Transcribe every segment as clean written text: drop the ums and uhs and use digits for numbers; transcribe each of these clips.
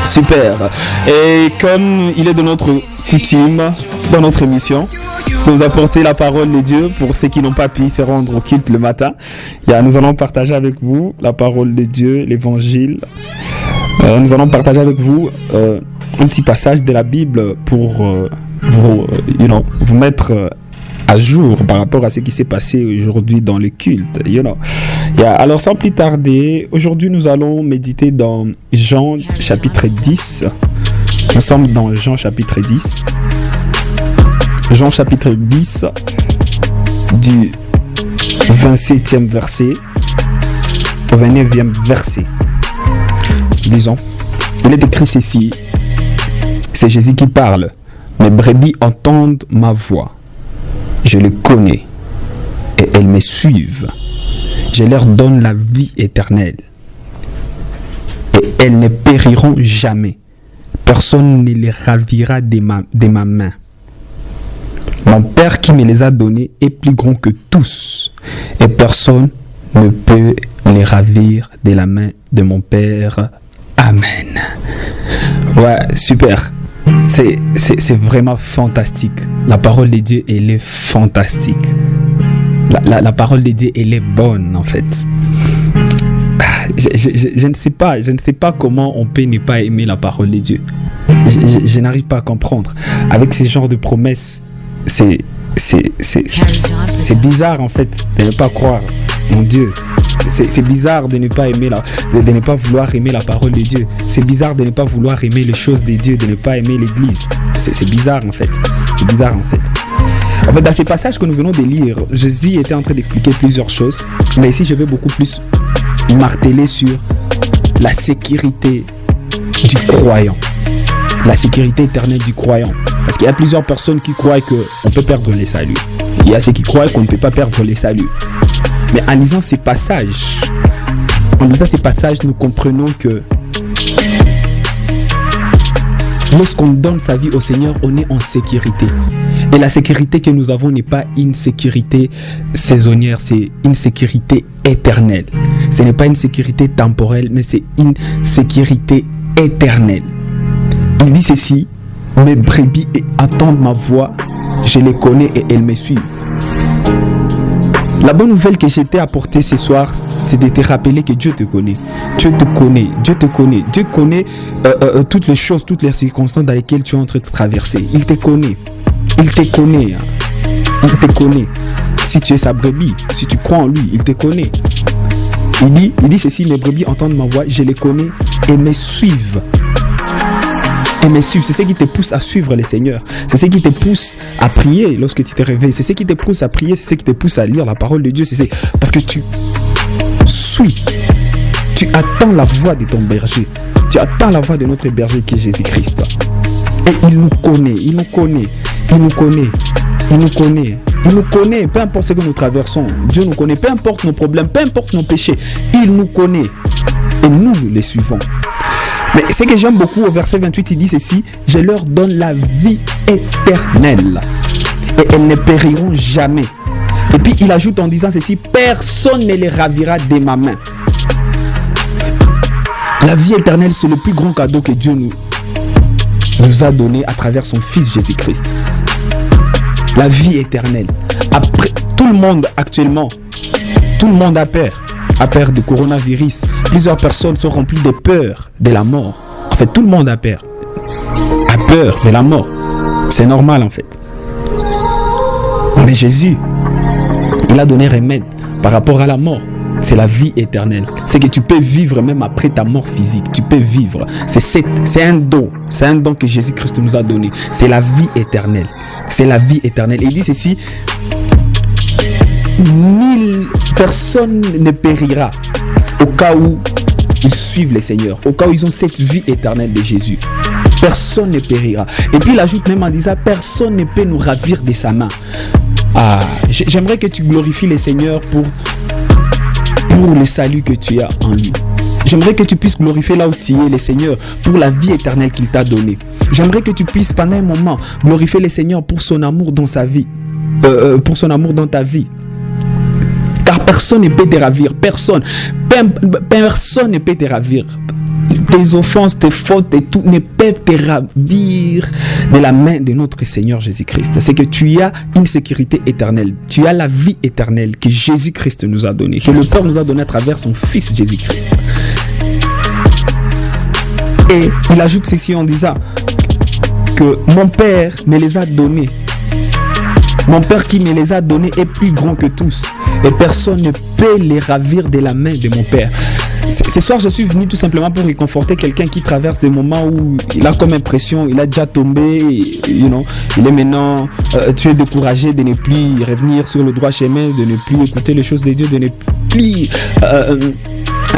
Super. Et comme il est de notre coutume, dans notre émission, de nous apporter la parole de Dieu pour ceux qui n'ont pas pu se rendre au culte le matin. Nous allons partager avec vous la parole de Dieu, l'évangile. Nous allons partager avec vous un petit passage de la Bible pour vous mettre à jour par rapport à ce qui s'est passé aujourd'hui dans le culte. Alors sans plus tarder, aujourd'hui nous allons méditer dans Jean chapitre 10. Nous sommes dans Jean chapitre 10. Jean chapitre 10 du 27e verset au 29e verset. Disons, il est écrit ceci, c'est Jésus qui parle. Mes brebis entendent ma voix. Je les connais et elles me suivent. Je leur donne la vie éternelle et elles ne périront jamais. Personne ne les ravira de ma main. Mon Père qui me les a donnés est plus grand que tous et personne ne peut les ravir de la main de mon Père. Amen. Ouais, super. C'est vraiment fantastique. La parole de Dieu, elle est fantastique. La parole de Dieu, elle est bonne en fait. Je ne sais pas comment on peut ne pas aimer la parole de Dieu. Je n'arrive pas à comprendre. Avec ce genre de promesses, c'est bizarre en fait de ne pas croire en Dieu. C'est bizarre de ne pas aimer de ne pas vouloir aimer la parole de Dieu. C'est bizarre de ne pas vouloir aimer les choses de Dieu, de ne pas aimer l'église. C'est bizarre en fait. C'est bizarre en fait. En fait, dans ces passages que nous venons de lire, Jésus était en train d'expliquer plusieurs choses. Mais ici, je vais beaucoup plus marteler sur la sécurité du croyant. La sécurité éternelle du croyant. Parce qu'il y a plusieurs personnes qui croient qu'on peut perdre les saluts. Il y a ceux qui croient qu'on ne peut pas perdre les saluts. Mais en lisant ces passages, nous comprenons que lorsqu'on donne sa vie au Seigneur, on est en sécurité. Et la sécurité que nous avons n'est pas une sécurité saisonnière, c'est une sécurité éternelle. Ce n'est pas une sécurité temporelle, mais c'est une sécurité éternelle. Il dit ceci, mes brebis entendent ma voix, je les connais et elles me suivent. La bonne nouvelle que j'ai été apportée ce soir, c'est de te rappeler que Dieu te connaît. Dieu te connaît. Dieu te connaît. Dieu connaît toutes les choses, toutes les circonstances dans lesquelles tu es en train de traverser. Il te connaît. Il te connaît. Il te connaît. Si tu es sa brebis, si tu crois en lui, il te connaît. Il dit ceci, mes brebis entendent ma voix, je les connais et me suivent. Et me suivre, c'est ce qui te pousse à suivre le Seigneur. C'est ce qui te pousse à prier lorsque tu te réveilles. C'est ce qui te pousse à prier, c'est ce qui te pousse à lire la parole de Dieu. Parce que tu suis, tu attends la voix de ton berger. Tu attends la voix de notre berger qui est Jésus-Christ. Et il nous connaît, il nous connaît, il nous connaît, il nous connaît. Il nous connaît, peu importe ce que nous traversons. Dieu nous connaît, peu importe nos problèmes, peu importe nos péchés. Il nous connaît. Et nous les suivons. Mais ce que j'aime beaucoup au verset 28, il dit ceci, je leur donne la vie éternelle et elles ne périront jamais. Et puis il ajoute en disant ceci, personne ne les ravira de ma main. La vie éternelle, c'est le plus grand cadeau que Dieu nous a donné à travers son Fils Jésus-Christ. La vie éternelle. Après, tout le monde actuellement, tout le monde a peur. A peur du coronavirus. Plusieurs personnes sont remplies de peur de la mort. En fait, tout le monde a peur. A peur de la mort. C'est normal en fait. Mais Jésus, il a donné remède par rapport à la mort. C'est la vie éternelle. C'est que tu peux vivre même après ta mort physique. Tu peux vivre. C'est un don. C'est un don que Jésus-Christ nous a donné. C'est la vie éternelle. C'est la vie éternelle. Et il dit ceci, 1000 personnes ne périra au cas où ils suivent le Seigneur, au cas où ils ont cette vie éternelle de Jésus. Personne ne périra. Et puis il ajoute même en disant, personne ne peut nous ravir de sa main. J'aimerais que tu glorifies le Seigneur pour le salut que tu as en lui. J'aimerais que tu puisses glorifier là où tu es le Seigneur pour la vie éternelle qu'il t'a donnée. J'aimerais que tu puisses pendant un moment glorifier le Seigneur pour son amour dans sa vie, pour son amour dans ta vie. Car personne ne peut te ravir, personne ne peut te ravir. tes offenses, tes fautes et tout ne peuvent te ravir de la main de notre Seigneur Jésus-Christ. C'est que tu as une sécurité éternelle. Tu as la vie éternelle que Jésus-Christ nous a donnée, que le Père nous a donnée à travers son Fils Jésus-Christ. Et il ajoute ceci en disant que mon Père me les a donnés. Mon Père qui me les a donnés est plus grand que tous. Et personne ne peut les ravir de la main de mon Père. Ce soir, je suis venu tout simplement pour réconforter quelqu'un qui traverse des moments où il a comme impression, il a déjà tombé, il est maintenant, tu es découragé de ne plus revenir sur le droit chemin, de ne plus écouter les choses de Dieu, de ne plus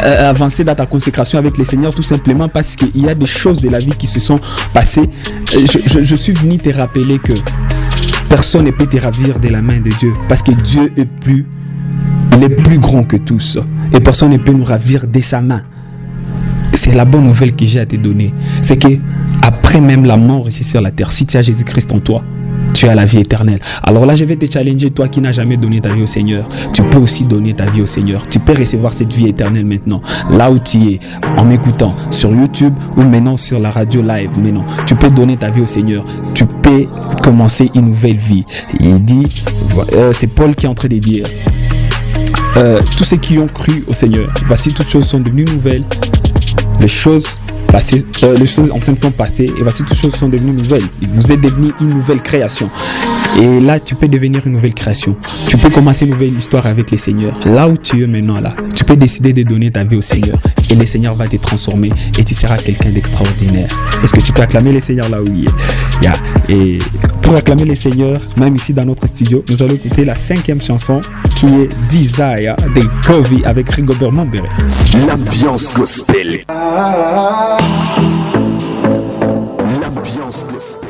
avancer dans ta consécration avec le Seigneur, tout simplement parce qu'il y a des choses de la vie qui se sont passées. Je suis venu te rappeler que personne ne peut te ravir de la main de Dieu, parce que Dieu est plus grand que tous, et personne ne peut nous ravir de sa main. C'est la bonne nouvelle que j'ai à te donner, c'est que après même la mort ici sur la terre, si tu as Jésus-Christ en toi, tu as la vie éternelle. Alors là, je vais te challenger, toi qui n'as jamais donné ta vie au Seigneur. Tu peux aussi donner ta vie au Seigneur. Tu peux recevoir cette vie éternelle maintenant, là où tu es, en m'écoutant sur YouTube ou maintenant sur la radio live. Maintenant, tu peux donner ta vie au Seigneur. Tu peux commencer une nouvelle vie. Il dit, c'est Paul qui est en train de dire, tous ceux qui ont cru au Seigneur, voici toutes choses sont devenues nouvelles. Les choses anciennes sont passées et voici toutes choses sont devenues nouvelles. Vous êtes devenu une nouvelle création. Et là, tu peux devenir une nouvelle création. Tu peux commencer une nouvelle histoire avec le Seigneur. Là où tu es maintenant, là, tu peux décider de donner ta vie au Seigneur. Et le Seigneur va te transformer et tu seras quelqu'un d'extraordinaire. Est-ce que tu peux acclamer le Seigneur là où il est? Et pour acclamer le Seigneur, même ici dans notre studio, nous allons écouter la 5e chanson qui est Desire de Kovi avec Rigobert Mambere. L'ambiance gospel. L'ambiance gospel.